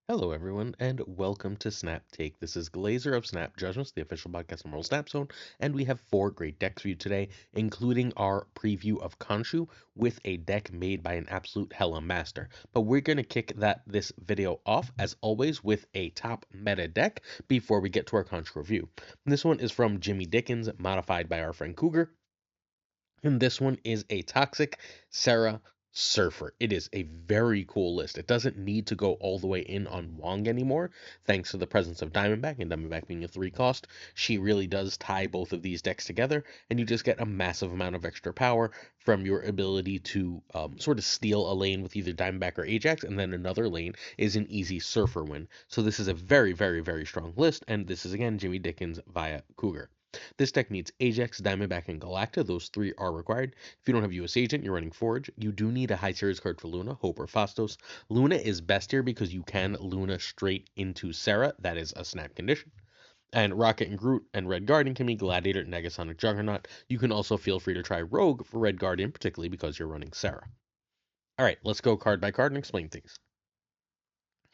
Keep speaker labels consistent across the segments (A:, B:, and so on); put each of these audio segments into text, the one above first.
A: Hello, everyone, and welcome to Snap Take. This is Glazer of Snap Judgments, the official podcast of Marvel Snap Zone, and we have four great decks for you today, including our preview of Khonshu with a deck made by an absolute hella master. But we're going to kick this video off, as always, with a top meta deck before we get to our Khonshu review. This one is from Jimmy Dickens, modified by our friend Cougar. And this one is a Toxic Sarah Surfer. It is a very cool list. It doesn't need to go all the way in on Wong anymore, thanks to the presence of Diamondback, and Diamondback being a 3 cost. She really does tie both of these decks together, and you just get a massive amount of extra power from your ability to sort of steal a lane with either Diamondback or Ajax, and then another lane is an easy Surfer win. So this is a very, very, very strong list, and this is again Jimmy Dickens via Cougar. This deck needs Ajax, Diamondback, and Galacta. Those three are required. If you don't have US Agent, you're running Forge. You do need a high series card for Luna, Hope, or Fastos. Luna is best here because you can Luna straight into Sarah. That is a snap condition. And Rocket and Groot and Red Guardian can be Gladiator, Negasonic, Juggernaut. You can also feel free to try Rogue for Red Guardian, particularly because you're running Sarah. All right, let's go card by card and explain things.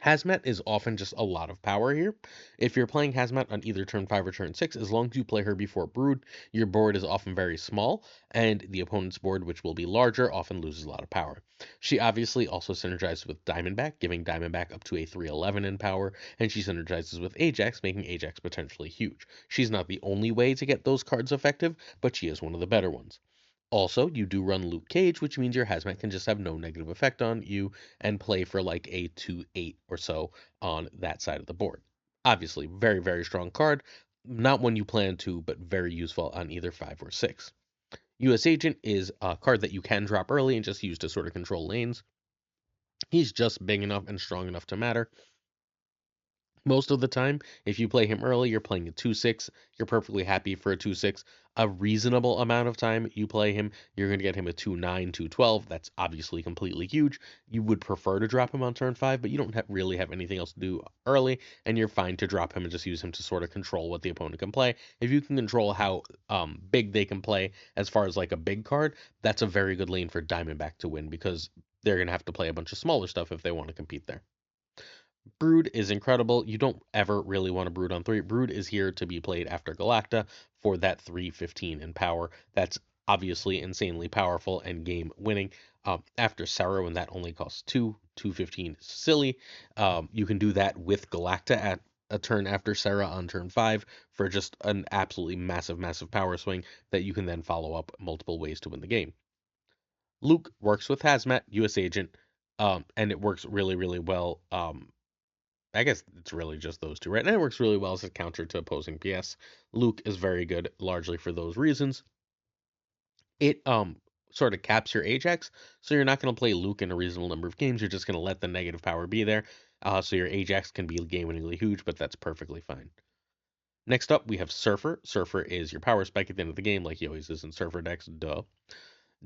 A: Hazmat is often just a lot of power here. If you're playing Hazmat on either turn 5 or turn 6, as long as you play her before Brood, your board is often very small, and the opponent's board, which will be larger, often loses a lot of power. She obviously also synergizes with Diamondback, giving Diamondback up to a 311 in power, and she synergizes with Ajax, making Ajax potentially huge. She's not the only way to get those cards effective, but she is one of the better ones. Also, you do run Luke Cage, which means your Hazmat can just have no negative effect on you and play for like a 2-8 or so on that side of the board. Obviously, very, very strong card. Not one you plan to, but very useful on either 5 or 6. US Agent is a card that you can drop early and just use to sort of control lanes. He's just big enough and strong enough to matter. Most of the time, if you play him early, you're playing a 2-6. You're perfectly happy for a 2-6. A reasonable amount of time you play him, you're going to get him a 2-9, 2-12. That's obviously completely huge. You would prefer to drop him on turn 5, but you don't really have anything else to do early, and you're fine to drop him and just use him to sort of control what the opponent can play. If you can control how big they can play as far as like a big card, that's a very good lane for Diamondback to win because they're going to have to play a bunch of smaller stuff if they want to compete there. Brood is incredible. You don't ever really want to Brood on 3. Brood is here to be played after Galacta for that 315 in power. That's obviously insanely powerful and game winning. After Sarah, when that only costs 2, 215 is silly. You can do that with Galacta at a turn after Sarah on turn 5 for just an absolutely massive, massive power swing that you can then follow up multiple ways to win the game. Luke works with Hazmat, US Agent, and it works really, really well. I guess it's really just those two, right? And it works really well as a counter to opposing PS. Luke is very good, largely for those reasons. It sort of caps your Ajax, so you're not going to play Luke in a reasonable number of games. You're just going to let the negative power be there, so your Ajax can be game-winningly huge, but that's perfectly fine. Next up, we have Surfer. Surfer is your power spike at the end of the game, like he always is in Surfer decks. Duh.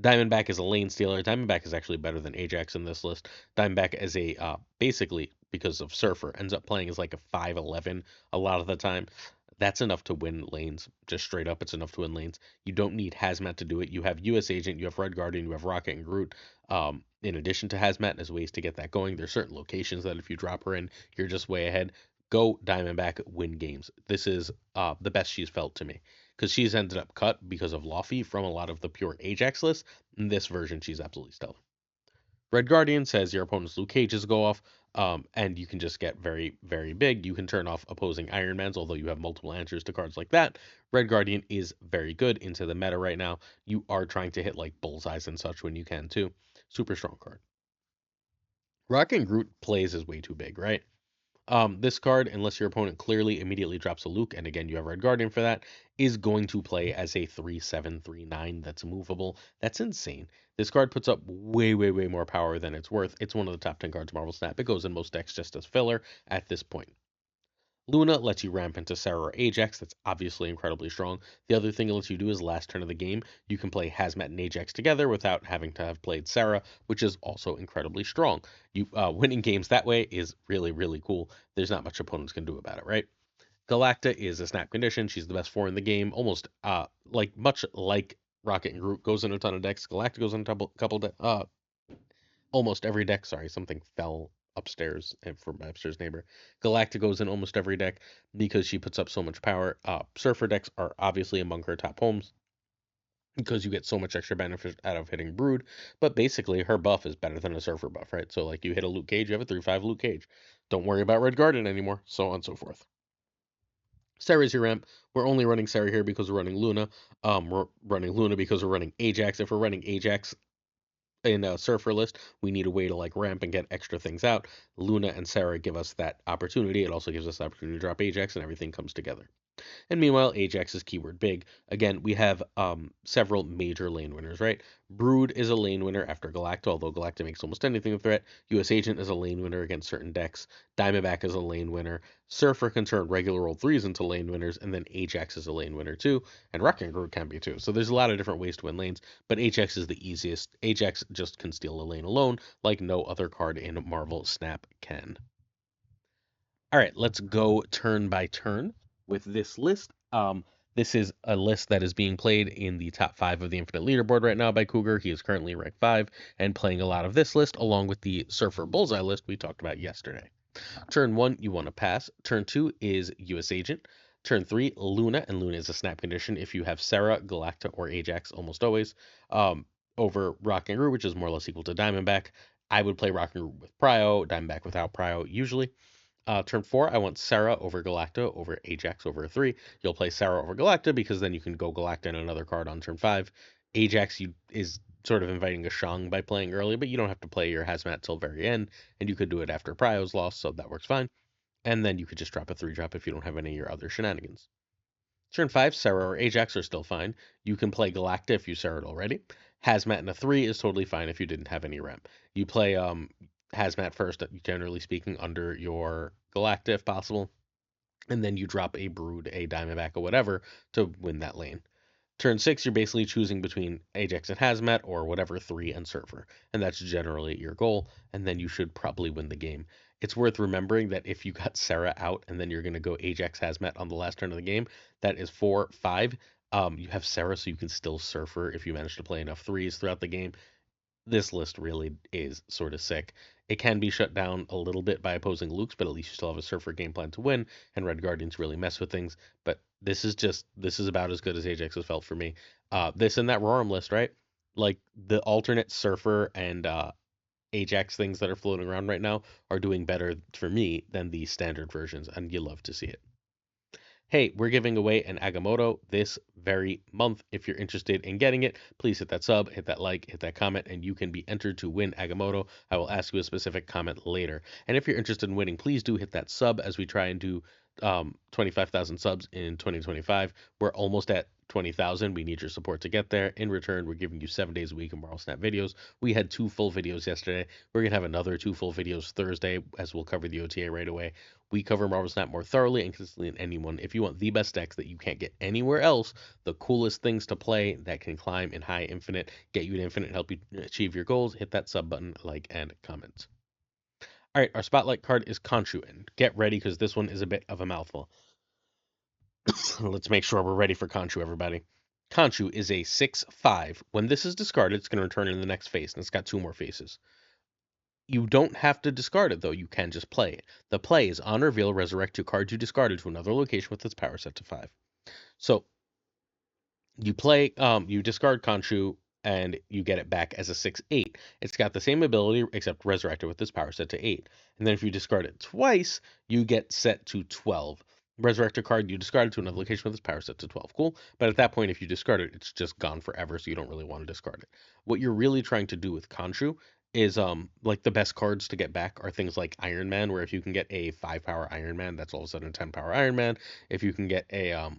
A: Diamondback is a lane stealer. Diamondback is actually better than Ajax in this list. Diamondback is a basically because of Surfer ends up playing as like a 511 a lot of the time. That's enough to win lanes. Just straight up, it's enough to win lanes. You don't need Hazmat to do it. You have US Agent, you have Red Guardian, you have Rocket and Groot. In addition to Hazmat, as ways to get that going. There's certain locations that if you drop her in, you're just way ahead. Go Diamondback, win games. This is the best she's felt to me because she's ended up cut because of Laufey from a lot of the pure Ajax lists. In this version, she's absolutely stellar. Red Guardian says your opponent's Luke Cages go off, and you can just get very, very big. You can turn off opposing Iron Mans, although you have multiple answers to cards like that. Red Guardian is very good into the meta right now. You are trying to hit like bullseyes and such when you can too. Super strong card. Rocket and Groot plays is way too big, right? This card, unless your opponent clearly immediately drops a Luke, and again you have Red Guardian for that, is going to play as a 3/7/3/9 that's movable. That's insane. This card puts up way, way, way more power than it's worth. It's one of the top 10 cards of Marvel Snap. It goes in most decks just as filler at this point. Luna lets you ramp into Sarah or Ajax. That's obviously incredibly strong. The other thing it lets you do is last turn of the game, you can play Hazmat and Ajax together without having to have played Sarah, which is also incredibly strong. You winning games that way is really, really cool. There's not much opponents can do about it, right? Galacta is a snap condition. She's the best 4 in the game. Almost like much like Rocket and Groot goes in a ton of decks. Galacta goes in a couple almost every deck. Sorry, something fell upstairs and for my upstairs neighbor. Galacta goes in almost every deck because she puts up so much power. Surfer decks are obviously among her top homes because you get so much extra benefit out of hitting Brood. But basically, her buff is better than a Surfer buff, right? So like you hit a Luke Cage, you have a 3/5 Luke Cage. Don't worry about Red Guardian anymore, so on and so forth. Sarah's your ramp. We're only running Sarah here because we're running Luna. We're running Luna because we're running Ajax. If we're running Ajax in a Surfer list, we need a way to like ramp and get extra things out. Luna and Sarah give us that opportunity. It also gives us the opportunity to drop Ajax, and everything comes together. And meanwhile, Ajax is keyword big. Again, we have several major lane winners, right? Brood is a lane winner after Galacta, although Galacta makes almost anything a threat. US Agent is a lane winner against certain decks. Diamondback is a lane winner. Surfer can turn regular old threes into lane winners, and then Ajax is a lane winner too. And Wrecking Crew can be too. So there's a lot of different ways to win lanes, but Ajax is the easiest. Ajax just can steal a lane alone, like no other card in Marvel Snap can. All right, let's go turn by turn with this list. This is a list that is being played in the top 5 of the Infinite Leaderboard right now by Cougar. He is currently rank 5 and playing a lot of this list along with the Surfer Bullseye list we talked about yesterday. Turn 1, you want to pass. Turn 2 is US Agent. Turn 3, Luna, and Luna is a snap condition if you have Sarah, Galacta, or Ajax almost always. Over Rock and Roo, which is more or less equal to Diamondback. I would play Rock and Roo with Prio, Diamondback without Prio usually. Turn 4, I want Sarah over Galacta over Ajax over 3. You'll play Sarah over Galacta because then you can go Galacta and another card on turn 5. Ajax is sort of inviting a Shang by playing early, but you don't have to play your Hazmat till very end, and you could do it after Prio's loss, so that works fine. And then you could just drop a 3-drop if you don't have any of your other shenanigans. Turn 5, Sarah or Ajax are still fine. You can play Galacta if you Sarah'd already. Hazmat in a 3 is totally fine if you didn't have any ramp. You play Hazmat first, generally speaking, under your Galacta if possible, and then you drop a Brood, a Diamondback, or whatever to win that lane. Turn 6, you're basically choosing between Ajax and Hazmat or whatever 3 and Surfer, and that's generally your goal, and then you should probably win the game. It's worth remembering that if you got Sarah out and then you're going to go Ajax Hazmat on the last turn of the game, that is 4, 5. You have Sarah, so you can still Surfer if you manage to play enough threes throughout the game. This list really is sort of sick. It can be shut down a little bit by opposing Lukes, but at least you still have a Surfer game plan to win, and Red Guardians really mess with things. But this is about as good as Ajax has felt for me. This and that Roram list, right? Like the alternate Surfer and Ajax things that are floating around right now are doing better for me than the standard versions, and you love to see it. Hey, we're giving away an Agamotto this very month. If you're interested in getting it, please hit that sub, hit that like, hit that comment, and you can be entered to win Agamotto. I will ask you a specific comment later. And if you're interested in winning, please do hit that sub as we try and do 25,000 subs in 2025. We're almost at 20,000. We need your support to get there. In return, we're giving you 7 days a week of Marvel Snap videos. We had 2 full videos yesterday. We're going to have another 2 full videos Thursday as we'll cover the OTA right away. We cover Marvel Snap more thoroughly and consistently than anyone. If you want the best decks that you can't get anywhere else, the coolest things to play that can climb in high infinite, get you to infinite, help you achieve your goals, hit that sub button, like, and comment. All right, our spotlight card is Khonshu, and get ready because this one is a bit of a mouthful. Let's make sure we're ready for Khonshu, everybody. Khonshu is a 6/5. When this is discarded, it's going to return in the next phase, and it's got 2 more phases. You don't have to discard it, though. You can just play it. The play is on reveal, resurrect 2 cards you discarded to another location with its power set to 5. So you play, you discard Khonshu, and you get it back as a 6/8. It's got the same ability, except resurrected with its power set to 8. And then if you discard it twice, you get set to 12. Resurrect a card you discarded to another location with its power set to 12. Cool. But at that point, if you discard it, it's just gone forever, so you don't really want to discard it. What you're really trying to do with Khonshu is like the best cards to get back are things like Iron Man, where if you can get a 5 power Iron Man, that's all of a sudden a 10 power Iron Man. If you can get a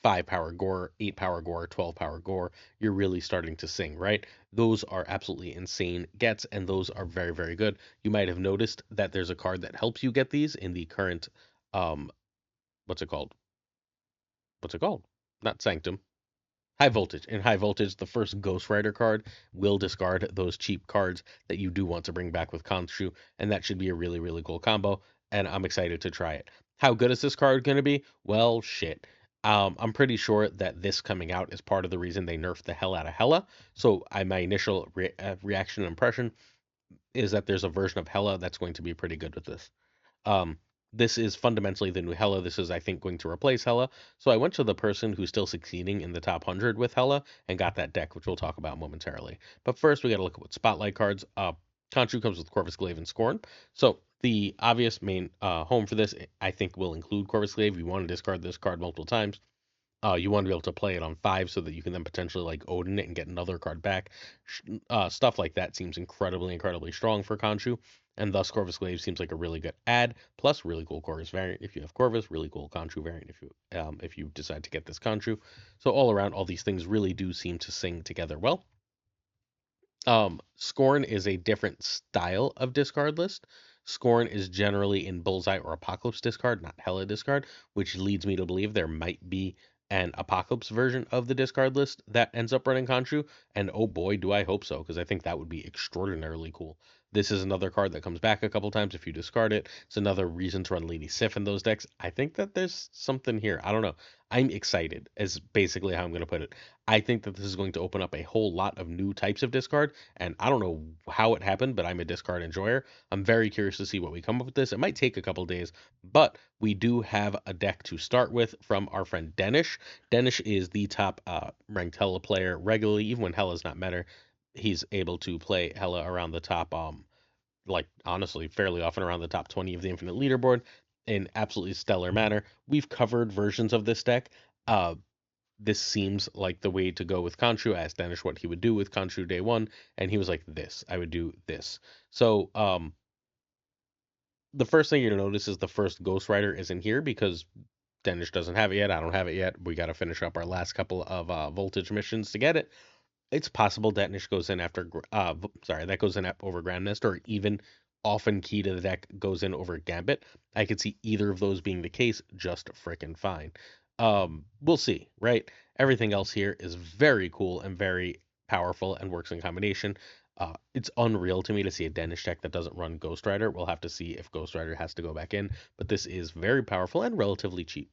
A: 5 power Gore, 8 power Gore, 12 power Gore, you're really starting to sing, right? Those are absolutely insane gets, and those are very, very good. You might have noticed that there's a card that helps you get these in the current um what's it called? What's it called? Not Sanctum. High Voltage. In High Voltage, the first Ghost Rider card will discard those cheap cards that you do want to bring back with Khonshu, and that should be a really, really cool combo, and I'm excited to try it. How good is this card going to be? Well, shit. I'm pretty sure that this coming out is part of the reason they nerfed the hell out of Hela. So my initial reaction and impression is that there's a version of Hela that's going to be pretty good with this. Um, this is fundamentally the new Hela. This is, I think, going to replace Hela. So I went to the person who's still succeeding in the top 100 with Hela and got that deck, which we'll talk about momentarily. But first, we got to look at what spotlight cards. Khonshu comes with Corvus Glaive and Scorn. So the obvious main home for this, I think, will include Corvus Glaive. You want to discard this card multiple times. You want to be able to play it on 5 so that you can then potentially like Odin it and get another card back. Stuff like that seems incredibly, incredibly strong for Khonshu, and thus Corvus Glaive seems like a really good add. Plus, really cool Corvus variant if you have Corvus. Really cool Khonshu variant if you decide to get this Khonshu. So all around, all these things really do seem to sing together well. Scorn is a different style of discard list. Scorn is generally in Bullseye or Apocalypse discard, not Hela discard, which leads me to believe there might be an Apocalypse version of the discard list that ends up running Khonshu. And oh boy, do I hope so, because I think that would be extraordinarily cool. This is another card that comes back a couple times if you discard it. It's another reason to run Lady Sif in those decks. I think that there's something here. I don't know. I'm excited, is basically how I'm going to put it. I think that this is going to open up a whole lot of new types of discard, and I don't know how it happened, but I'm a discard enjoyer. I'm very curious to see what we come up with this. It might take a couple days, but we do have a deck to start with from our friend Denish. Denish is the top ranked Hela player regularly, even when Hela's not meta. He's able to play Hela around the top, like honestly, fairly often around the top 20 of the Infinite Leaderboard in absolutely stellar manner. We've covered versions of this deck. This seems like the way to go with Khonshu. I asked Danish what he would do with Khonshu day one, and he was like, "This, I would do this." So, the first thing you're gonna notice is the first Ghost Rider isn't here because Danish doesn't have it yet. I don't have it yet. We got to finish up our last couple of voltage missions to get it. It's possible Danish goes in after, that goes in over Grandmaster, or even often key to the deck goes in over Gambit. I could see either of those being the case just frickin' fine. We'll see, right? Everything else here is very cool and very powerful and works in combination. It's unreal to me to see a Danish deck that doesn't run Ghost Rider. We'll have to see if Ghost Rider has to go back in, but this is very powerful and relatively cheap.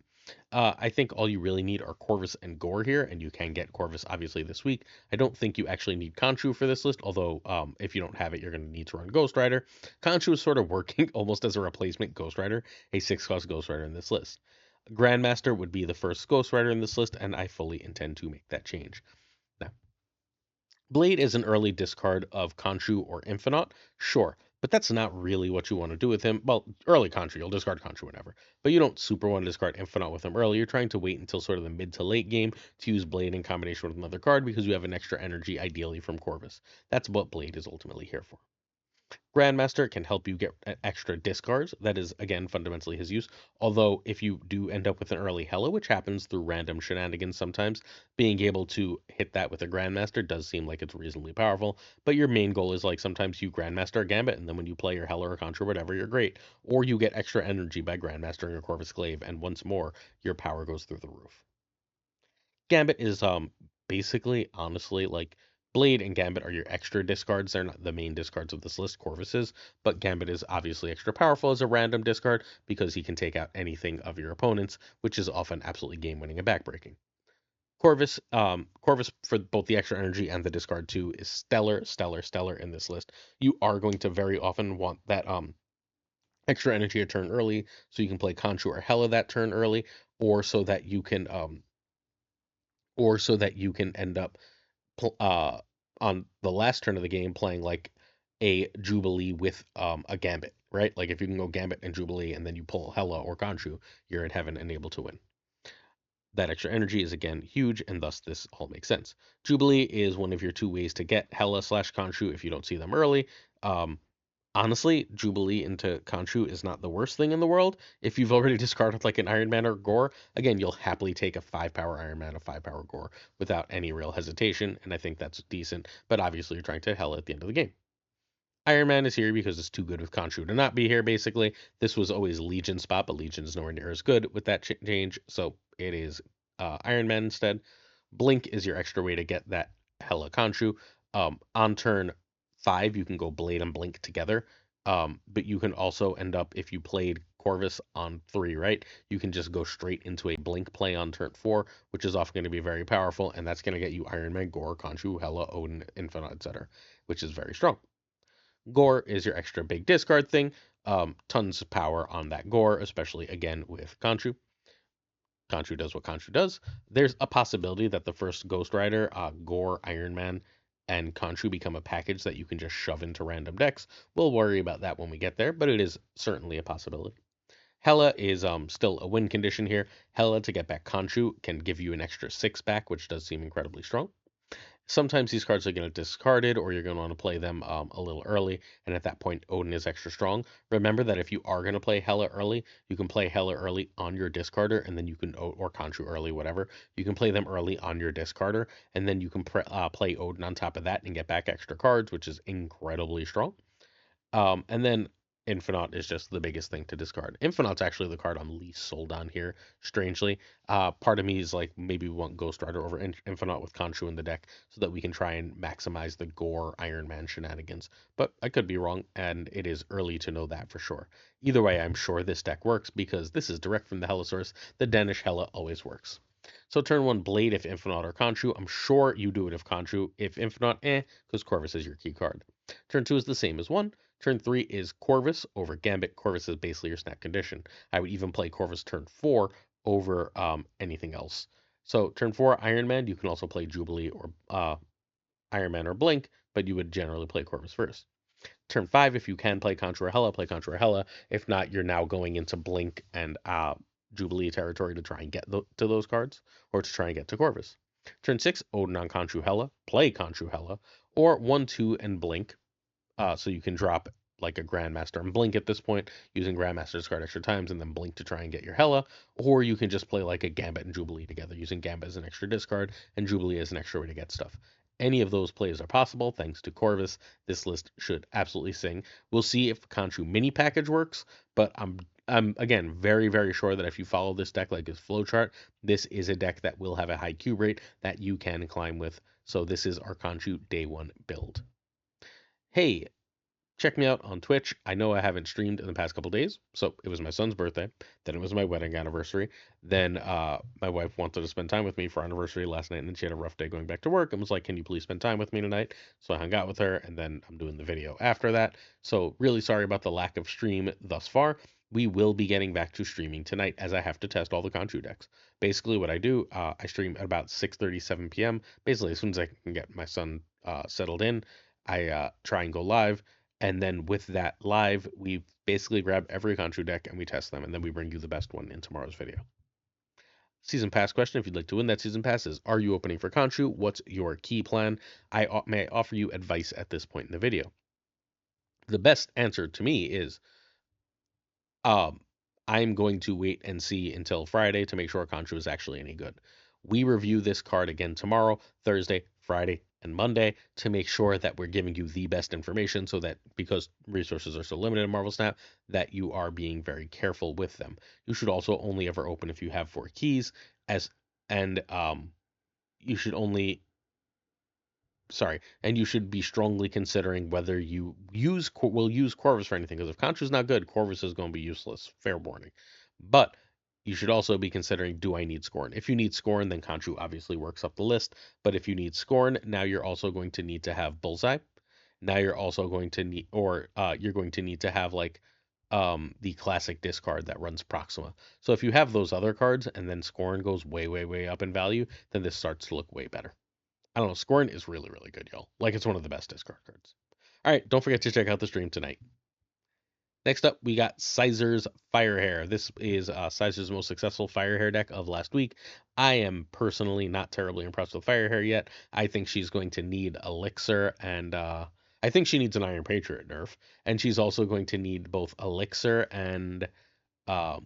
A: I think all you really need are Corvus and Gore here, and you can get Corvus obviously this week. I don't think you actually need Khonshu for this list, although if you don't have it, you're going to need to run Ghost Rider. Khonshu is sort of working almost as a replacement Ghost Rider, a 6-cost Ghost Rider in this list. Grandmaster would be the first Ghost Rider in this list, and I fully intend to make that change. Now, Blade is an early discard of Khonshu or Infinite, sure, but that's not really what you want to do with him. Well, early Khonshu, you'll discard Khonshu whenever, but you don't super want to discard Infinite with him early. You're trying to wait until sort of the mid to late game to use Blade in combination with another card because you have an extra energy, ideally from Corvus. That's what Blade is ultimately here for. Grandmaster can help you get extra discards. That is, again, fundamentally his use. Although, if you do end up with an early Hela, which happens through random shenanigans sometimes, being able to hit that with a Grandmaster does seem like it's reasonably powerful. But your main goal is like sometimes you Grandmaster a Gambit, and then when you play your Hela or Contra or whatever, you're great. Or you get extra energy by Grandmastering your Corvus Glaive, and once more, your power goes through the roof. Gambit is basically honestly like Blade and Gambit are your extra discards. They're not the main discards of this list, Corvus is, but Gambit is obviously extra powerful as a random discard because he can take out anything of your opponents, which is often absolutely game winning and backbreaking. Corvus for both the extra energy and the discard too is stellar, stellar, stellar in this list. You are going to very often want that extra energy a turn early, so you can play Khonshu or Hela that turn early, or so that you can end up on the last turn of the game playing like a Jubilee with a Gambit, right? Like if you can go Gambit and Jubilee and then you pull Hela or Khonshu, you're in heaven and able to win. That extra energy is again huge, and thus this all makes sense. Jubilee is one of your two ways to get Hela slash Khonshu if you don't see them early. Honestly, Jubilee into Khonshu is not the worst thing in the world. If you've already discarded like an Iron Man or Gore, again, you'll happily take a 5-power Iron Man, a 5-power Gore without any real hesitation, and I think that's decent. But obviously, you're trying to Hela at the end of the game. Iron Man is here because it's too good with Khonshu to not be here, basically. This was always Legion spot, but Legion is nowhere near as good with that change, so it is Iron Man instead. Blink is your extra way to get that Hela Khonshu. On turn 5, you can go Blade and Blink together, but you can also end up, if you played Corvus on 3, right, you can just go straight into a Blink play on turn 4, which is often going to be very powerful, and that's going to get you Iron Man, Gore, Khonshu, Hela, Odin, Infinite, etc., which is very strong. Gore is your extra big discard thing. Tons of power on that Gore, especially again with Khonshu. Khonshu does what Khonshu does. There's a possibility that the first Ghost Rider, Gore, Iron Man, and Khonshu become a package that you can just shove into random decks. We'll worry about that when we get there, but it is certainly a possibility. Hela is still a win condition here. Hela to get back Khonshu can give you an extra 6 back, which does seem incredibly strong. Sometimes these cards are going to discarded or you're going to want to play them a little early, and at that point Odin is extra strong. Remember that if you are going to play Hela early, you can play Hela early on your discarder, and then you can, or Khonshu early, whatever. You can play them early on your discarder, and then you can play Odin on top of that and get back extra cards, which is incredibly strong. And then Infinite is just the biggest thing to discard. Infinite's actually the card I'm least sold on here, strangely. Part of me is like, maybe we want Ghost Rider over Infinite with Khonshu in the deck so that we can try and maximize the Gore Iron Man shenanigans. But I could be wrong, and it is early to know that for sure. Either way, I'm sure this deck works because this is direct from the Hela source. The Danish Hela always works. So turn 1 Blade if Infinite or Khonshu. I'm sure you do it if Khonshu. If Infinite, because Corvus is your key card. Turn 2 is the same as 1. Turn 3 is Corvus over Gambit. Corvus is basically your snap condition. I would even play Corvus turn 4 over anything else. So turn 4, Iron Man. You can also play Jubilee or Iron Man or Blink, but you would generally play Corvus first. Turn 5, if you can play Contra Hella, play Contra Hella. If not, you're now going into Blink and Jubilee territory to try and get to those cards, or to try and get to Corvus. Turn 6, Odin on Khonshu Hella, play Khonshu Hella, or 1, 2, and Blink, so you can drop like a Grandmaster and Blink at this point, using Grandmaster to discard extra times and then Blink to try and get your Hela, or you can just play like a Gambit and Jubilee together, using Gambit as an extra discard and Jubilee as an extra way to get stuff. Any of those plays are possible thanks to Corvus. This list should absolutely sing. We'll see if Khonshu mini package works, but I'm again very sure that if you follow this deck like its flowchart, this is a deck that will have a high cube rate that you can climb with. So this is our Khonshu day 1 build. Hey, check me out on Twitch. I know I haven't streamed in the past couple days. So it was my son's birthday. Then it was my wedding anniversary. Then my wife wanted to spend time with me for our anniversary last night, and then she had a rough day going back to work and was like, "Can you please spend time with me tonight?" So I hung out with her, and then I'm doing the video after that. So really sorry about the lack of stream thus far. We will be getting back to streaming tonight as I have to test all the Khonshu decks. Basically, what I do, I stream at about 6:30, 7 p.m. Basically, as soon as I can get my son settled in, I try and go live, and then with that live, we basically grab every Khonshu deck and we test them, and then we bring you the best one in tomorrow's video. Season pass question: if you'd like to win that season pass is: are you opening for Khonshu? What's your key plan? May I offer you advice at this point in the video? The best answer to me is Um, I'm going to wait and see until Friday to make sure Khonshu is actually any good. We review this card again tomorrow, Thursday, Friday, and Monday to make sure that we're giving you the best information, so that, because resources are so limited in Marvel Snap, that you are being very careful with them. You should also only ever open if you have 4 keys, as and you should only sorry, and you should be strongly considering whether you will use Corvus for anything. Because if Contra is not good, Corvus is going to be useless. Fair warning. But you should also be considering: do I need Scorn? If you need Scorn, then Khonshu obviously works up the list. But if you need Scorn, now you're also going to need to have Bullseye. Now you're also going to need, or you're going to need to have like the classic discard that runs Proxima. So if you have those other cards and then Scorn goes way up in value, then this starts to look way better. I don't know. Scorn is really good, y'all. Like, it's one of the best discard cards. All right, don't forget to check out the stream tonight. Next up, we got Sizer's Firehair. This is Sizer's most successful Firehair deck of last week. I am personally not terribly impressed with Firehair yet. I think she's going to need Elixir, and I think she needs an Iron Patriot nerf. And she's also going to need both Elixir and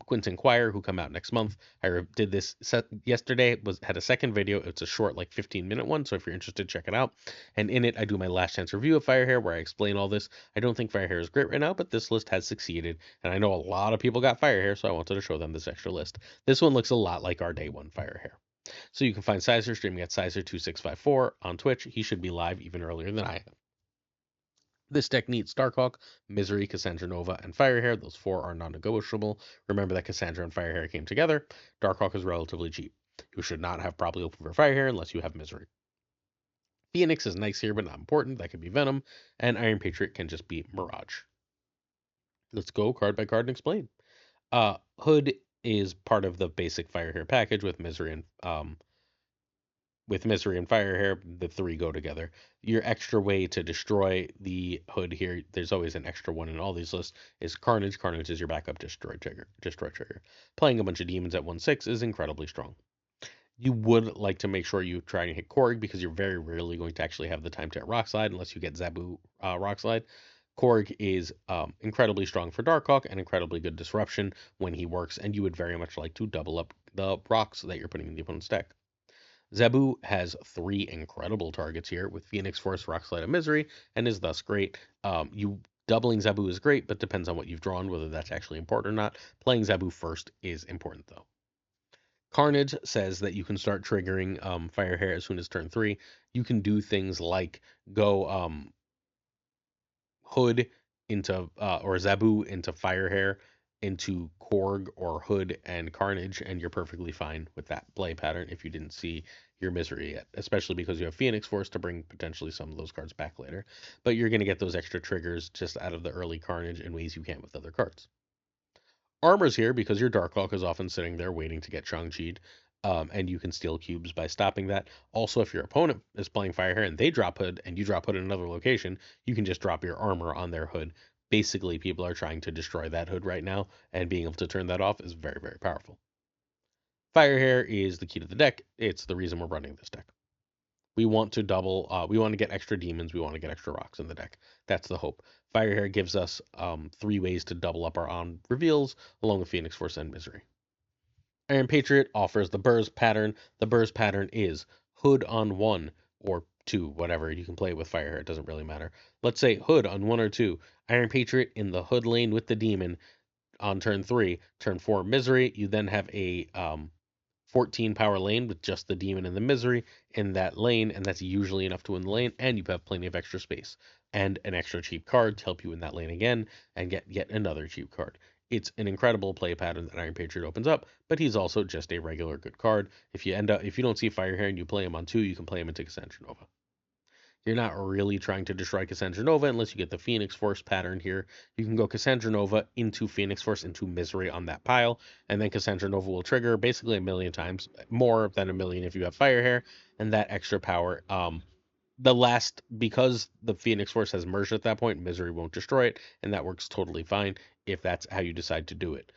A: Quinton Choir, who come out next month. I did this set yesterday, had a second video. It's a short, like 15-minute one, so if you're interested, check it out. And in it, I do my last chance review of Firehair, where I explain all this. I don't think Firehair is great right now, but this list has succeeded, and I know a lot of people got Firehair, so I wanted to show them this extra list. This one looks a lot like our day 1 Firehair. So you can find Sizer streaming at Sizer2654 on Twitch. He should be live even earlier than I am. This deck needs Starkhawk, Misery, Cassandra Nova, and Firehair. Those 4 are non-negotiable. Remember that Cassandra and Firehair came together. Darkhawk is relatively cheap. You should not have probably open for Firehair unless you have Misery. Phoenix is nice here, but not important. That could be Venom. And Iron Patriot can just be Mirage. Let's go card by card and explain. Hood is part of the basic Firehair package with Misery and Firehair. The three go together. Your extra way to destroy the Hood here, there's always an extra one in all these lists, is Carnage. Carnage is your backup destroy trigger. Destroy trigger. Playing a bunch of demons at 1/6 is incredibly strong. You would like to make sure you try and hit Korg because you're very rarely going to actually have the time to hit Rock Slide unless you get Zabu Rock Slide. Korg is incredibly strong for Darkhawk and incredibly good disruption when he works, and you would very much like to double up the rocks that you're putting in the opponent's deck. Zabu has three incredible targets here with Phoenix Force, Rock Slide, and Misery, and is thus great. You doubling Zabu is great, but depends on what you've drawn, whether that's actually important or not. Playing Zabu first is important though. Carnage says that you can start triggering Firehair as soon as turn 3. You can do things like go Hood into or Zabu into Firehair into Korg or Hood and Carnage, and you're perfectly fine with that play pattern if you didn't see your Misery yet, especially because you have Phoenix Force to bring potentially some of those cards back later. But you're going to get those extra triggers just out of the early Carnage in ways you can't with other cards. Armor's here because your Darkhawk is often sitting there waiting to get Shang-Chi'd, and you can steal cubes by stopping that. Also, if your opponent is playing Firehair and they drop Hood and you drop Hood in another location, you can just drop your armor on their Hood. Basically, people are trying to destroy that Hood right now, and being able to turn that off is very, very powerful. Firehair is the key to the deck. It's the reason we're running this deck. We want to we want to get extra demons, we want to get extra rocks in the deck. That's the hope. Firehair gives us 3 ways to double up our on reveals, along with Phoenix Force and Misery. Iron Patriot offers the Burrs pattern. The Burrs pattern is Hood on 1 or 2, whatever. You can play it with Firehair, it doesn't really matter. Let's say Hood on 1 or 2. Iron Patriot in the Hood lane with the demon on turn 3. Turn 4, Misery. You then have a 14 power lane with just the demon and the misery in that lane, and that's usually enough to win the lane, and you have plenty of extra space and an extra cheap card to help you in that lane again and get yet another cheap card. It's an incredible play pattern that Iron Patriot opens up, but he's also just a regular good card. If you don't see Firehair and you play him on 2, you can play him into Cassandra Nova. You're not really trying to destroy Cassandra Nova unless you get the Phoenix Force pattern here. You can go Cassandra Nova into Phoenix Force into Misery on that pile, and then Cassandra Nova will trigger basically a million times, more than a million if you have Firehair, and that extra power. Because the Phoenix Force has merged at that point, Misery won't destroy it, and that works totally fine if that's how you decide to do it.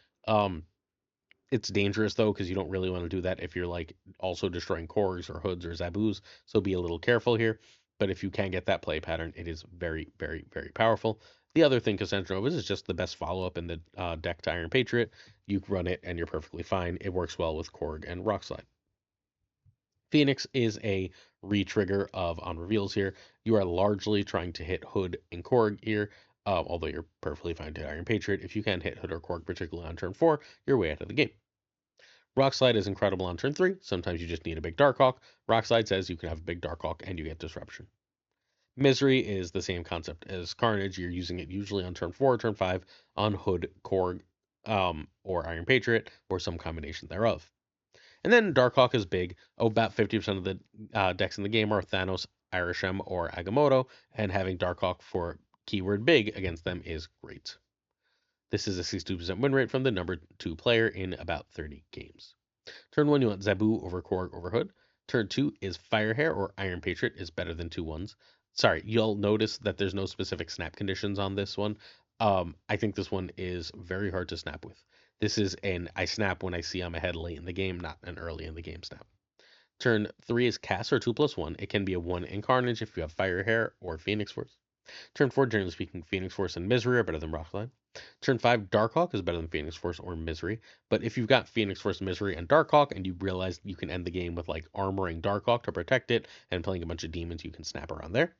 A: It's dangerous though because you don't really want to do that if you're like also destroying Korgs or Hoods or Zabus. So be a little careful here. But if you can get that play pattern, it is very, very, very powerful. The other thing Cassandra Nova is just the best follow up in the deck to Iron Patriot. You run it and you're perfectly fine. It works well with Korg and Rockslide. Phoenix is a re-trigger of on reveals here. You are largely trying to hit Hood and Korg here, although you're perfectly fine to Iron Patriot. If you can hit Hood or Korg, particularly on turn 4, you're way out of the game. Rock Slide is incredible on turn 3. Sometimes you just need a big Darkhawk. Rock Slide says you can have a big Darkhawk and you get Disruption. Misery is the same concept as Carnage. You're using it usually on turn 4 or turn 5 on Hood, Korg, or Iron Patriot, or some combination thereof. And then Darkhawk is big. About 50% of the decks in the game are Thanos, Arishem, or Agamotto, and having Darkhawk for keyword big against them is great. This is a 62% win rate from the number 2 player in about 30 games. Turn 1, you want Zabu over Korg over Hood. Turn 2 is Firehair or Iron Patriot is better than 2/1s. Sorry, you'll notice that there's no specific snap conditions on this one. I think this one is very hard to snap with. This is an I snap when I see I'm ahead late in the game, not an early in the game snap. Turn 3 is Cast or 2/1. It can be a 1 in Carnage if you have Firehair or Phoenix Force. Turn 4, generally speaking, Phoenix Force and Misery are better than Rockslide. Turn 5, Darkhawk is better than Phoenix Force or Misery. But if you've got Phoenix Force, Misery, and Darkhawk, and you realize you can end the game with like armoring Darkhawk to protect it and playing a bunch of demons, you can snap around there.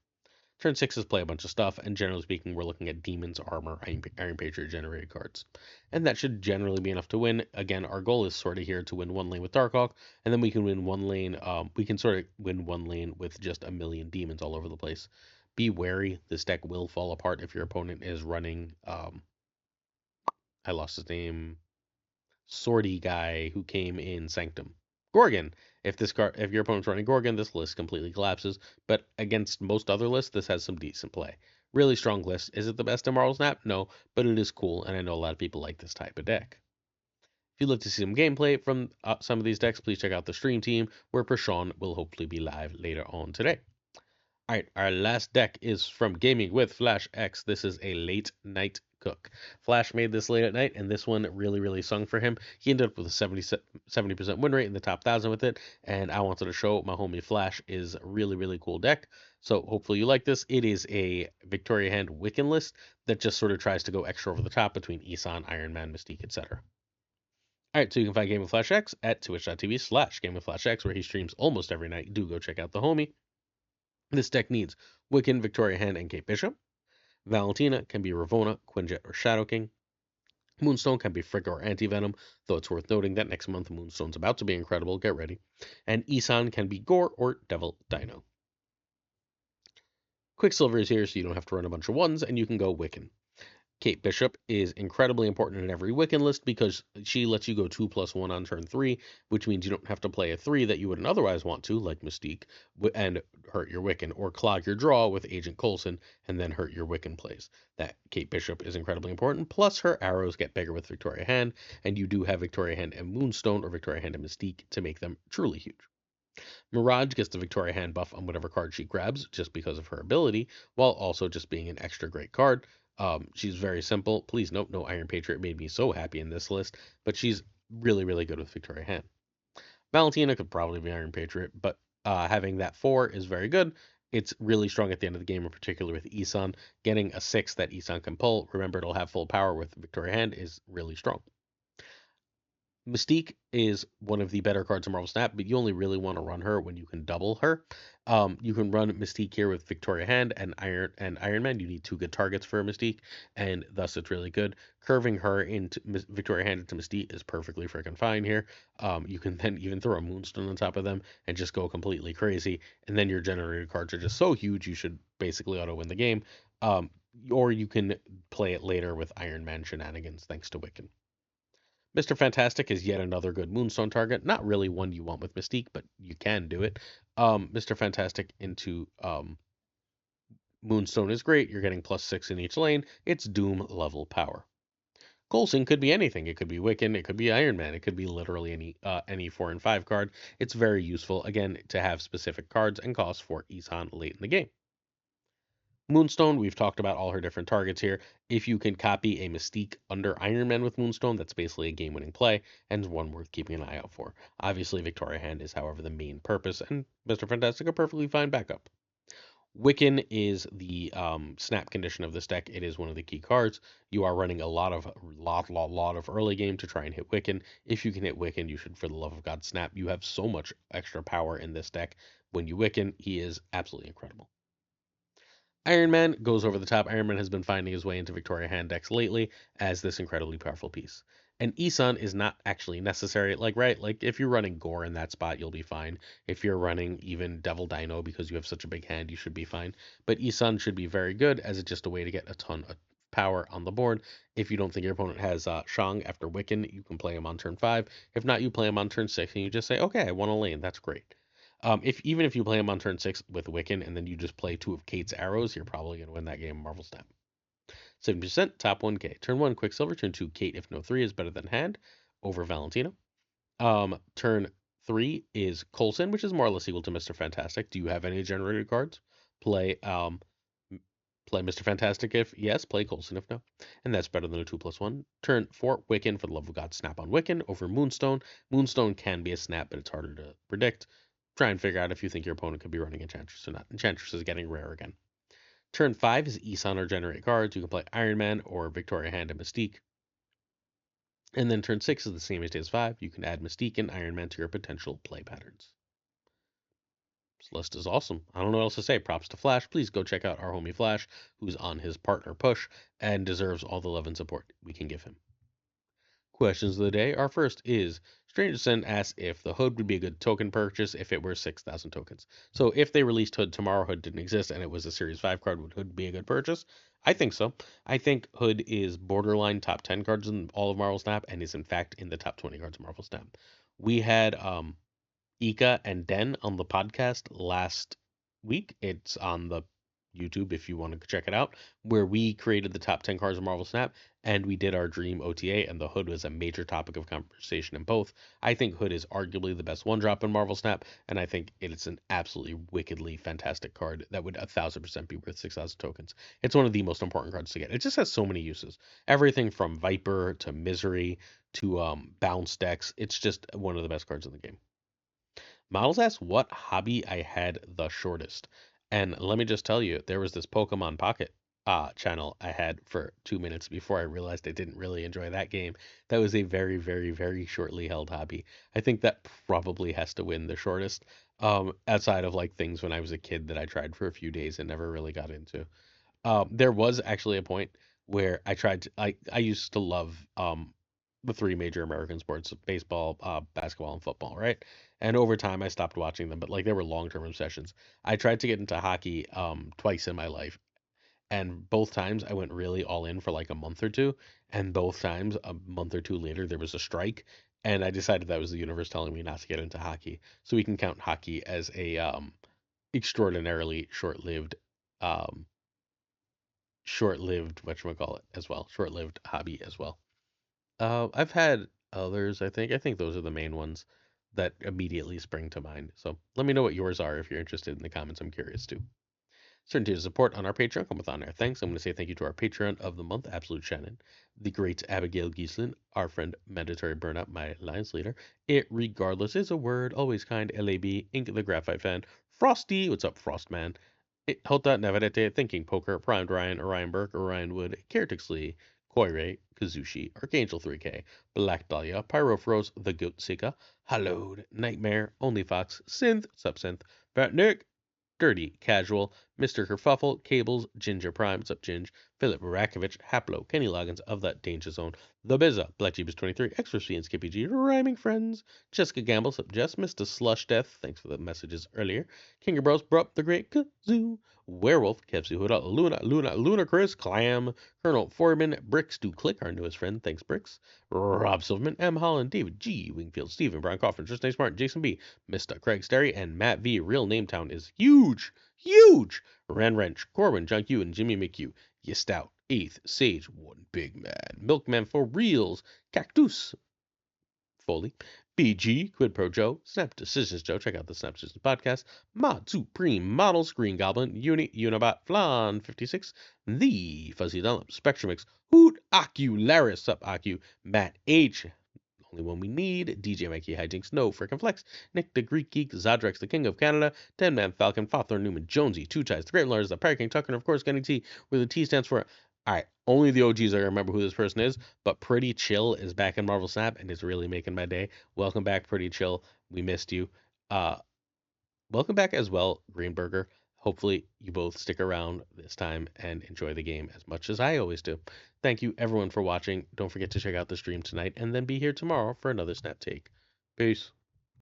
A: Turn 6 is play a bunch of stuff, and generally speaking, we're looking at demons, armor, Iron Patriot generated cards. And that should generally be enough to win. Again, our goal is sort of here to win one lane with Darkhawk, and then we can win one lane. We can sort of win one lane with just a million demons all over the place. Be wary, this deck will fall apart if your opponent is running I lost his name, Swordy guy who came in Sanctum. Gorgon. If your opponent's running Gorgon, this list completely collapses. But against most other lists, this has some decent play. Really strong list. Is it the best in Marvel Snap? No, but it is cool, and I know a lot of people like this type of deck. If you'd like to see some gameplay from some of these decks, please check out the stream team, where Prashant will hopefully be live later on today. All right, our last deck is from Gaming with Flash X. This is a late night cook. Flash made this late at night, and this one really, really sung for him. He ended up with a 70% win rate in the top 1,000 with it, and I wanted to show my homie Flash is a really, really cool deck. So hopefully you like this. It is a Victoria Hand Wiccan list that just sort of tries to go extra over the top between Isan, Iron Man, Mystique, etc. All right, so you can find Game of Flash X at twitch.tv/Game of Flash X, where he streams almost every night. Do go check out the homie. This deck needs Wiccan, Victoria Hand, and Kate Bishop. Valentina can be Ravonna, Quinjet, or Shadow King. Moonstone can be Frigga or Anti-Venom, though it's worth noting that next month Moonstone's about to be incredible, get ready. And Isan can be Gore or Devil Dino. Quicksilver is here, so you don't have to run a bunch of ones, and you can go Wiccan. Kate Bishop is incredibly important in every Wiccan list because she lets you go 2+1 on turn 3, which means you don't have to play a 3 that you wouldn't otherwise want to, like Mystique, and hurt your Wiccan, or clog your draw with Agent Coulson and then hurt your Wiccan plays. That Kate Bishop is incredibly important, plus her arrows get bigger with Victoria Hand, and you do have Victoria Hand and Moonstone or Victoria Hand and Mystique to make them truly huge. Mirage gets the Victoria Hand buff on whatever card she grabs just because of her ability, while also just being an extra great card. She's very simple. Please note, no Iron Patriot made me so happy in this list, but she's really, really good with Victoria Hand. Valentina could probably be Iron Patriot, but having that 4 is very good. It's really strong at the end of the game, in particular with Isan. Getting a 6 that Isan can pull, remember it'll have full power with Victoria Hand, is really strong. Mystique is one of the better cards in Marvel Snap, but you only really want to run her when you can double her. You can run Mystique here with Victoria Hand and Iron Man. You need 2 good targets for Mystique, and thus it's really good. Curving her into Victoria Hand into Mystique is perfectly freaking fine here. You can then even throw a Moonstone on top of them and just go completely crazy, and then your generated cards are just so huge you should basically auto win the game. Or you can play it later with Iron Man shenanigans thanks to Wiccan. Mr. Fantastic is yet another good Moonstone target. Not really one you want with Mystique, but you can do it. Mr. Fantastic into Moonstone is great. You're getting +6 in each lane. It's Doom level power. Coulson could be anything. It could be Wiccan. It could be Iron Man. It could be literally any 4 and 5 card. It's very useful, again, to have specific cards and costs for Isan late in the game. Moonstone, we've talked about all her different targets here. If you can copy a Mystique under Iron Man with Moonstone, that's basically a game-winning play, and one worth keeping an eye out for. Obviously, Victoria Hand is, however, the main purpose, and Mr. Fantastic a perfectly fine backup. Wiccan is the snap condition of this deck. It is one of the key cards. You are running a lot of early game to try and hit Wiccan. If you can hit Wiccan, you should, for the love of God, snap. You have so much extra power in this deck. When you Wiccan, he is absolutely incredible. Iron Man goes over the top. Iron Man has been finding his way into Victoria Hand decks lately as this incredibly powerful piece. And Isan is not actually necessary. Like if you're running Gore in that spot, you'll be fine. If you're running even Devil Dino because you have such a big hand, you should be fine. But Isan should be very good as it's just a way to get a ton of power on the board. If you don't think your opponent has Shang after Wiccan, you can play him on turn 5. If not, you play him on turn 6 and you just say, okay, I won a lane. That's great. If you play him on turn 6 with Wiccan and then you just play 2 of Kate's arrows, you're probably going to win that game Marvel Snap. 70%, top 1K. Turn 1, Quicksilver. Turn 2, Kate, if no 3 is better than Hand, over Valentina. Turn 3 is Coulson, which is more or less equal to Mr. Fantastic. Do you have any generated cards? Play Mr. Fantastic if yes, play Coulson if no. And that's better than a 2+1. Turn 4, Wiccan, for the love of God, snap on Wiccan over Moonstone. Moonstone can be a snap, but it's harder to predict. Try and figure out if you think your opponent could be running Enchantress or not. Enchantress is getting rare again. Turn 5 is Isan or generate cards. You can play Iron Man or Victoria Hand and Mystique. And then turn 6 is the same as 5. You can add Mystique and Iron Man to your potential play patterns. This list is awesome. I don't know what else to say. Props to Flash. Please go check out our homie Flash, who's on his partner push and deserves all the love and support we can give him. Questions of the day. Our first is Stranger Sin asks if the Hood would be a good token purchase if it were 6,000 tokens. So if they released Hood tomorrow, Hood didn't exist, and it was a Series 5 card, would Hood be a good purchase? I think so. I think Hood is borderline top 10 cards in all of Marvel Snap and is in fact in the top 20 cards of Marvel Snap. We had Ika and Den on the podcast last week. It's on the YouTube if you want to check it out, where we created the top 10 cards of Marvel Snap and we did our dream OTA, and the Hood was a major topic of conversation in both. I think Hood is arguably the best one drop in Marvel Snap, and I think it's an absolutely wickedly fantastic card that would 1,000% be worth 6,000 tokens. It's one of the most important cards to get. It just has so many uses. Everything from Viper to Misery to bounce decks. It's just one of the best cards in the game. Models asked what hobby I had the shortest. And let me just tell you, there was this Pokemon Pocket channel I had for 2 minutes before I realized I didn't really enjoy that game. That was a very, very, very shortly held hobby. I think that probably has to win the shortest, outside of like things when I was a kid that I tried for a few days and never really got into. There was actually a point where I used to love the three major American sports: baseball, basketball, and football, right? And over time, I stopped watching them, but like they were long-term obsessions. I tried to get into hockey twice in my life, and both times I went really all in for like a month or two, and both times a month or two later there was a strike, and I decided that was the universe telling me not to get into hockey. So we can count hockey as a extraordinarily um short-lived whatchamacallit as well, short-lived hobby as well. I've had others, I think. I think those are the main ones that immediately spring to mind. So let me know what yours are if you're interested in the comments. I'm curious too. Certain tiers of support on our Patreon come with on our thanks. I'm going to say thank you to our Patreon of the month, Absolute Shannon, the great Abigail Gieslin, our friend Mandatory Burnout, my Alliance leader. It Regardless is a word, always kind, LAB, Ink the Graphite Fan, Frosty, what's up, Frostman? Hota Navarrete, Thinking Poker, Primed Ryan, Orion Burke, Orion Wood, Kertixley, Koire, Kazushi, Archangel 3K, Black Dahlia, Pyrofros, The Goat Sika, Hallowed, Nightmare, Only Fox, Synth, Subsynth, Batnik, Dirty, Casual, Mr. Kerfuffle, Cables, Ginger Prime, Sup Ginge, Philip Rakovich, Haplo, Kenny Loggins of that Danger Zone, The Bizza, Black Jeebus 23, Extra C and Skippy G, Rhyming Friends, Jessica Gamble, Sup Jess, Mr. Slush Death, thanks for the messages earlier, Kinger Bros, Brup, The Great Kazoo, Werewolf, Kevsy Huda, Luna Chris, Clam, Colonel Foreman, Bricks Do Click, our newest friend, thanks Bricks, Rob Silverman, M. Holland, David G. Wingfield, Stephen, Brian Coffin, Tristan Smart, Jason B., Mr. Craig Sterry, and Matt V. Real Name Town is huge, huge. Ran Wrench, Corwin, John Q, and Jimmy McHugh. You Stout, Eighth, Sage, One Big Man, Milkman for Reals, Cactus, Foley, BG, Quid Pro Joe, Snap Decisions Joe, check out the Snap Decisions podcast, Mod Supreme Models, Green Goblin, Unibot, Flan 56, The Fuzzy Dunlop, Spectrum X, Hoot, Ocularis, Sup Ocu, Matt H, only one we need. DJ Mikey Hijinks, No Frickin' Flex, Nick the Greek Geek, Zodrex, the King of Canada, Ten Man Falcon, Fawthorn Newman, Jonesy, Two Ties, the Great Lars, the Pirate King Tucker, and of course, Gunny T, where the T stands for. Alright, only the OGs are remember who this person is, but Pretty Chill is back in Marvel Snap and is really making my day. Welcome back, Pretty Chill. We missed you. Uh, Welcome back as well, Greenberger. Hopefully, you both stick around this time and enjoy the game as much as I always do. Thank you, everyone, for watching. Don't forget to check out the stream tonight and then be here tomorrow for another Snap Take. Peace.